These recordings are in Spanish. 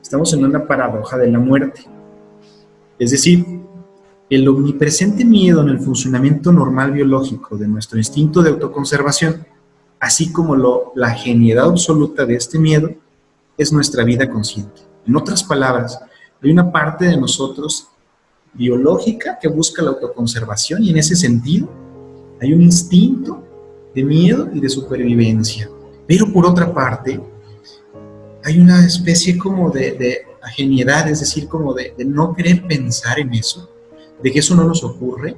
Estamos en una paradoja de la muerte. Es decir, el omnipresente miedo en el funcionamiento normal biológico de nuestro instinto de autoconservación, así como la genialidad absoluta de este miedo, es nuestra vida consciente. En otras palabras, hay una parte de nosotros biológica que busca la autoconservación y en ese sentido hay un instinto de miedo y de supervivencia. Pero por otra parte, hay una especie como de ajenidad, es decir, como de no querer pensar en eso, de que eso no nos ocurre.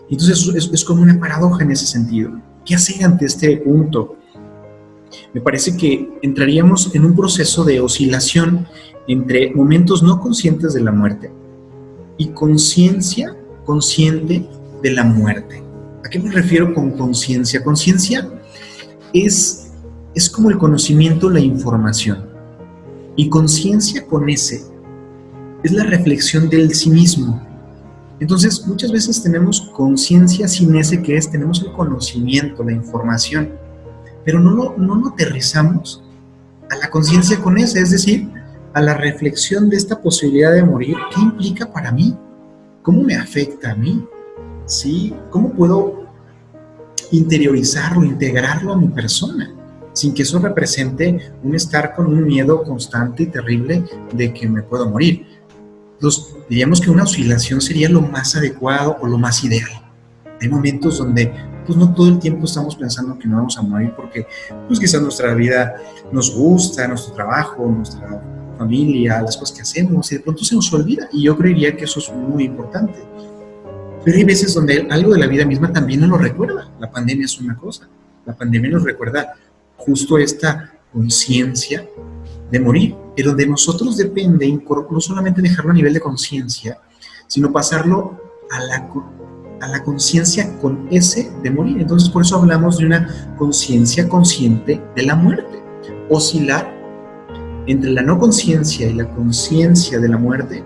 Entonces es como una paradoja en ese sentido. ¿Qué hacer ante este punto? Me parece que entraríamos en un proceso de oscilación entre momentos no conscientes de la muerte y conciencia consciente de la muerte. ¿A qué me refiero con conciencia? Conciencia es como el conocimiento, la información. Y conciencia con ese es la reflexión del sí mismo. Entonces, muchas veces tenemos conciencia sin ese que es, tenemos el conocimiento, la información, pero no lo aterrizamos a la conciencia con ese, es decir, a la reflexión de esta posibilidad de morir. ¿Qué implica para mí? ¿Cómo me afecta a mí? ¿Sí? ¿Cómo puedo interiorizarlo, integrarlo a mi persona, sin que eso represente un estar con un miedo constante y terrible de que me puedo morir? Entonces, diríamos que una oscilación sería lo más adecuado o lo más ideal. Hay momentos donde pues no todo el tiempo estamos pensando que no vamos a morir porque pues quizás nuestra vida nos gusta, nuestro trabajo, nuestra familia, las cosas que hacemos, y de pronto se nos olvida, y yo creería que eso es muy importante. Pero hay veces donde algo de la vida misma también nos lo recuerda. La pandemia es una cosa. La pandemia nos recuerda justo esta conciencia de morir, pero de nosotros depende no solamente dejarlo a nivel de conciencia, sino pasarlo a la conciencia con ese de morir. Entonces, por eso hablamos de una conciencia consciente de la muerte. Oscilar entre la no conciencia y la conciencia de la muerte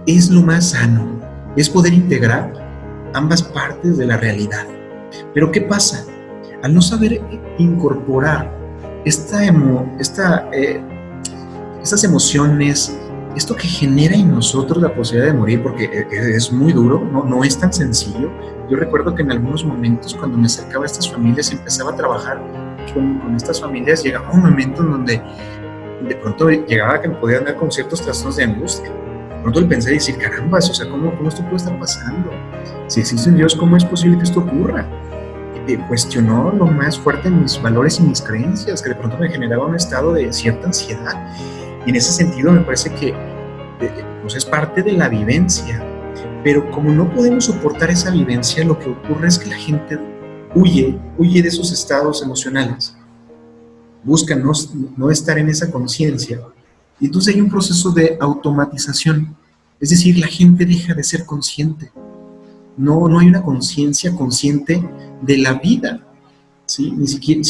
es lo más sano, es poder integrar ambas partes de la realidad. Pero ¿qué pasa? Al no saber incorporar estas emociones, esto que genera en nosotros la posibilidad de morir, porque es muy duro, no es tan sencillo. Yo recuerdo que en algunos momentos, cuando me acercaba a estas familias, empezaba a trabajar con estas familias, llegaba un momento en donde de pronto llegaba que me podía andar con ciertos trastornos de angustia. De pronto le pensé y decir, caramba, o sea, ¿cómo esto puede estar pasando? Si existe un Dios, ¿cómo es posible que esto ocurra? Cuestionó lo más fuerte en mis valores y mis creencias, que de pronto me generaba un estado de cierta ansiedad. Y en ese sentido me parece que pues es parte de la vivencia. Pero como no podemos soportar esa vivencia, lo que ocurre es que la gente huye de esos estados emocionales, busca no estar en esa conciencia. Y entonces hay un proceso de automatización. Es decir, la gente deja de ser consciente. No hay una conciencia consciente de la vida, ¿sí? Ni siquiera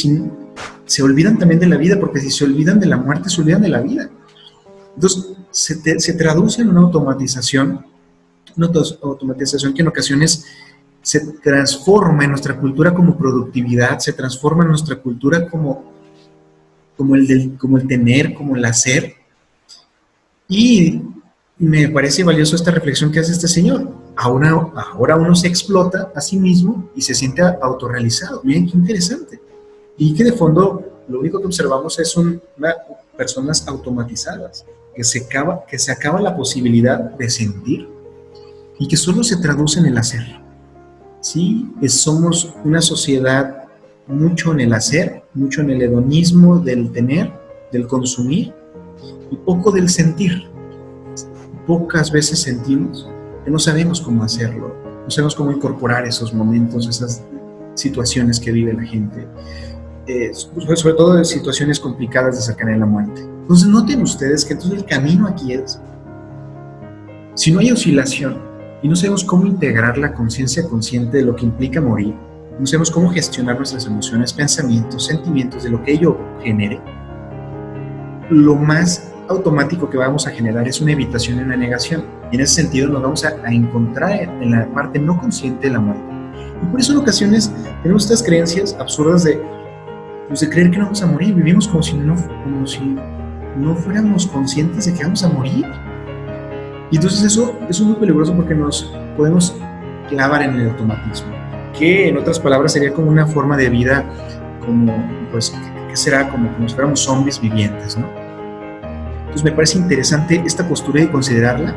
se olvidan también de la vida, porque si se olvidan de la muerte, se olvidan de la vida. Entonces, se traduce en una automatización que en ocasiones se transforma en nuestra cultura como productividad, se transforma en nuestra cultura como el tener, como el hacer. Y me parece valioso esta reflexión que hace este señor. Ahora uno se explota a sí mismo y se siente autorrealizado. Miren qué interesante. Y que de fondo lo único que observamos es personas automatizadas, que se acaba la posibilidad de sentir y que solo se traduce en el hacer. ¿Sí? Somos una sociedad mucho en el hacer, mucho en el hedonismo del tener, del consumir, y poco del sentir. Pocas veces sentimos, que no sabemos cómo hacerlo, no sabemos cómo incorporar esos momentos, esas situaciones que vive la gente, sobre todo de situaciones complicadas de cercanía a la muerte. Entonces noten ustedes que entonces el camino aquí es, si no hay oscilación y no sabemos cómo integrar la conciencia consciente de lo que implica morir, no sabemos cómo gestionar nuestras emociones, pensamientos, sentimientos, de lo que ello genere, lo más automático que vamos a generar es una evitación y una negación. Y en ese sentido nos vamos a encontrar en la parte no consciente de la muerte. Y por eso en ocasiones tenemos estas creencias absurdas de creer que no vamos a morir. Vivimos como si no fuéramos conscientes de que vamos a morir. Y entonces eso es muy peligroso porque nos podemos clavar en el automatismo, que en otras palabras sería como una forma de vida, como, pues, ¿qué será? Como si fuéramos zombies vivientes, ¿no? Entonces me parece interesante esta postura y considerarla,